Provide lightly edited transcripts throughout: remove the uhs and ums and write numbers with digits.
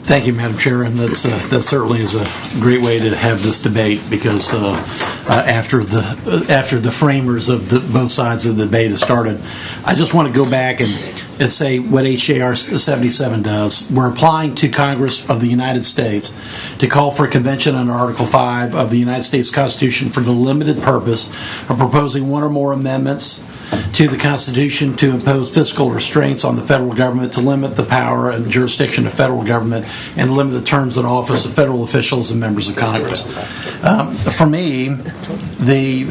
Thank you, Madam Chair, and that certainly is a great way to have this debate, because after the framers of both sides of the debate have started, I just want to go back and say what HJR 77 does. We're applying to Congress of the United States to call for a convention under Article 5 of the United States Constitution for the limited purpose of proposing one or more amendments to the Constitution to impose fiscal restraints on the federal government, to limit the power and jurisdiction of federal government, and limit the terms and office of federal officials and members of Congress. For me, the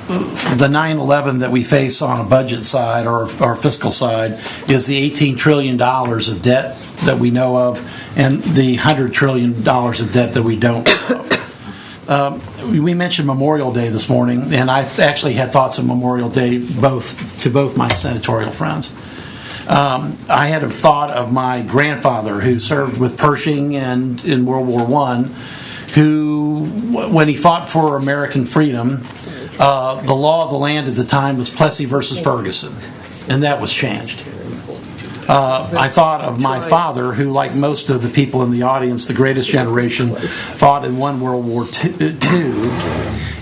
9/11 that we face on a budget side or our fiscal side is the $18 trillion of debt that we know of, and the $100 trillion of debt that we don't know of. We mentioned Memorial Day this morning, and I actually had thoughts of Memorial Day to both my senatorial friends. I had a thought of my grandfather, who served with Pershing and in World War I, who, when he fought for American freedom, the law of the land at the time was Plessy versus Ferguson, and that was changed. I thought of my father, who, like most of the people in the audience, the greatest generation, fought and won World War II.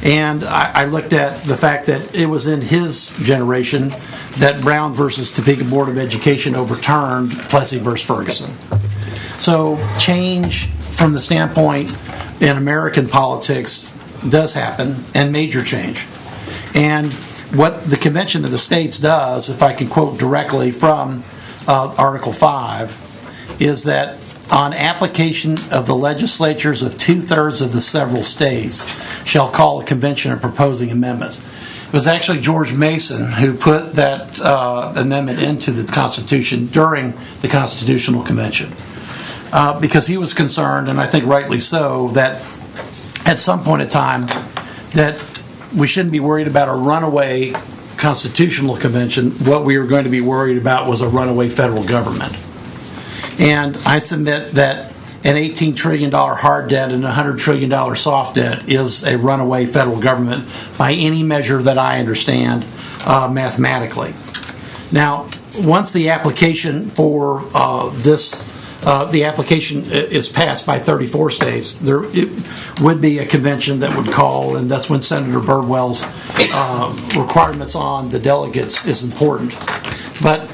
And I looked at the fact that it was in his generation that Brown versus Topeka Board of Education overturned Plessy versus Ferguson. So change from the standpoint in American politics does happen, and major change. And what the Convention of the States does, if I can quote directly from Article 5, is that on application of the legislatures of 2/3 of the several states shall call a convention of proposing amendments. It was actually George Mason who put that amendment into the Constitution during the Constitutional Convention, because he was concerned, and I think rightly so, that at some point in time that we shouldn't be worried about a runaway Constitutional Convention. What we were going to be worried about was a runaway federal government. And I submit that an $18 trillion hard debt and a $100 trillion soft debt is a runaway federal government by any measure that I understand mathematically. Now, once the application for the application is passed by 34 states, there would be a convention that would call, and that's when Senator Birdwell's requirements on the delegates is important. But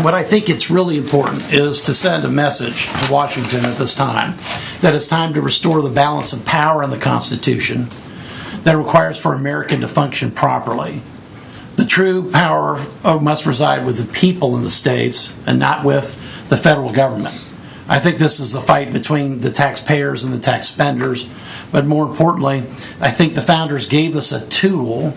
what I think it's really important is to send a message to Washington at this time that it's time to restore the balance of power in the Constitution that requires for America to function properly. The true power must reside with the people in the states and not with the federal government. I think this is a fight between the taxpayers and the tax spenders, but more importantly, I think the founders gave us a tool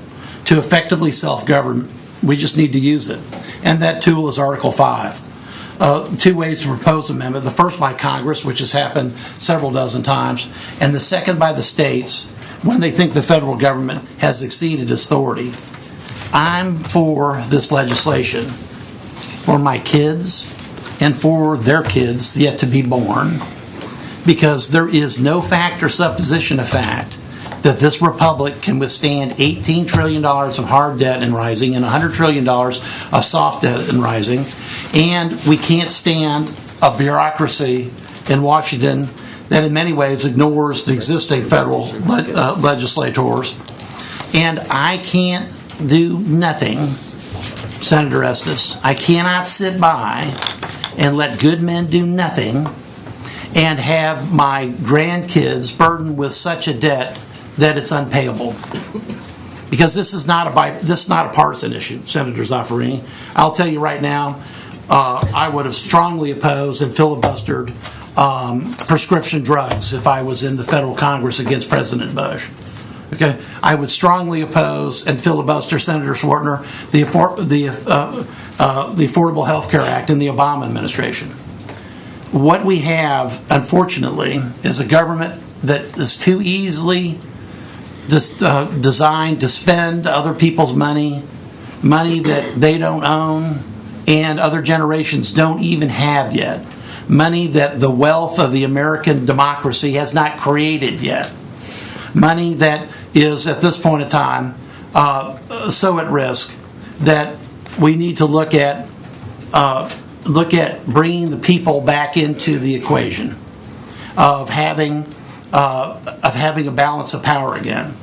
to effectively self-govern. We just need to use it, and that tool is Article 5. Two ways to propose amendment: the first by Congress, which has happened several dozen times, and the second by the states when they think the federal government has exceeded authority. I'm for this legislation for my kids and for their kids yet to be born, because there is no fact or supposition of fact that this republic can withstand $18 trillion of hard debt and rising and $100 trillion of soft debt and rising, and we can't stand a bureaucracy in Washington that in many ways ignores the existing federal legislators. And I can't do nothing, Senator Estes. I cannot sit by and let good men do nothing and have my grandkids burdened with such a debt that it's unpayable. Because this is not a partisan issue, Senator Zaffarini. I'll tell you right now, I would have strongly opposed and filibustered prescription drugs if I was in the federal Congress against President Bush. Okay, I would strongly oppose and filibuster, Senator Swartner, the Affordable Health Care Act in the Obama administration. What we have, unfortunately, is a government that is too easily designed to spend other people's money that they don't own and other generations don't even have yet, money that the wealth of the American democracy has not created yet, money that is at this point in time so at risk that we need to look at bringing the people back into the equation, of having a balance of power again.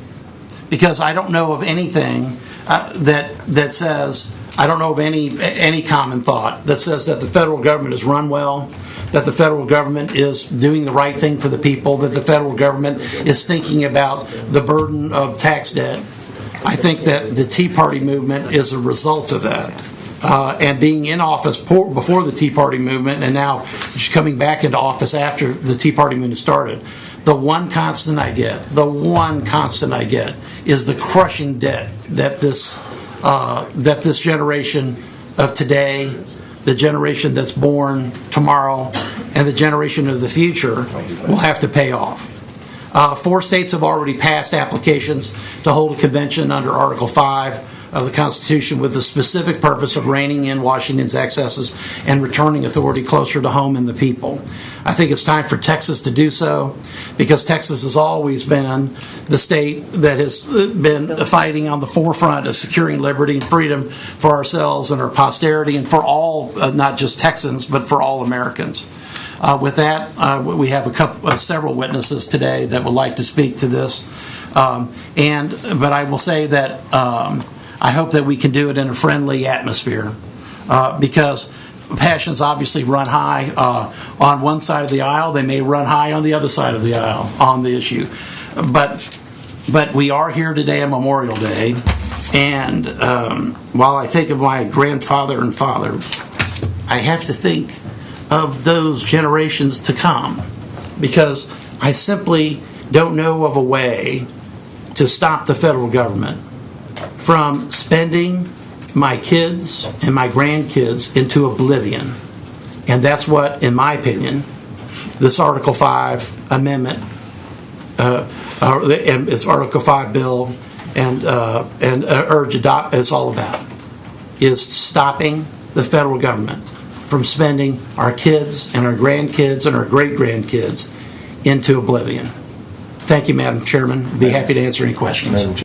Because I don't know of anything that says, I don't know of any common thought that says that the federal government is run well, that the federal government is doing the right thing for the people, that the federal government is thinking about the burden of tax debt. I think that the Tea Party movement is a result of that. And being in office before the Tea Party movement, and now coming back into office after the Tea Party movement started, the one constant I get is the crushing debt that this generation of today, the generation that's born tomorrow, and the generation of the future will have to pay off. 4 states have already passed applications to hold a convention under Article 5 of the Constitution with the specific purpose of reining in Washington's excesses and returning authority closer to home and the people. I think it's time for Texas to do so, because Texas has always been the state that has been fighting on the forefront of securing liberty and freedom for ourselves and our posterity, and for all, not just Texans, but for all Americans. With that, we have several witnesses today that would like to speak to this, but I will say that I hope that we can do it in a friendly atmosphere, because passions obviously run high on one side of the aisle. They may run high on the other side of the aisle on the issue. But we are here today on Memorial Day, and while I think of my grandfather and father, I have to think of those generations to come, because I simply don't know of a way to stop the federal government from spending my kids and my grandkids into oblivion. And that's what, in my opinion, this Article 5 amendment, it's Article 5 bill and urge adopt is all about, is stopping the federal government from spending our kids and our grandkids and our great-grandkids into oblivion. Thank you, Madam Chairman. I'd be happy to answer any questions.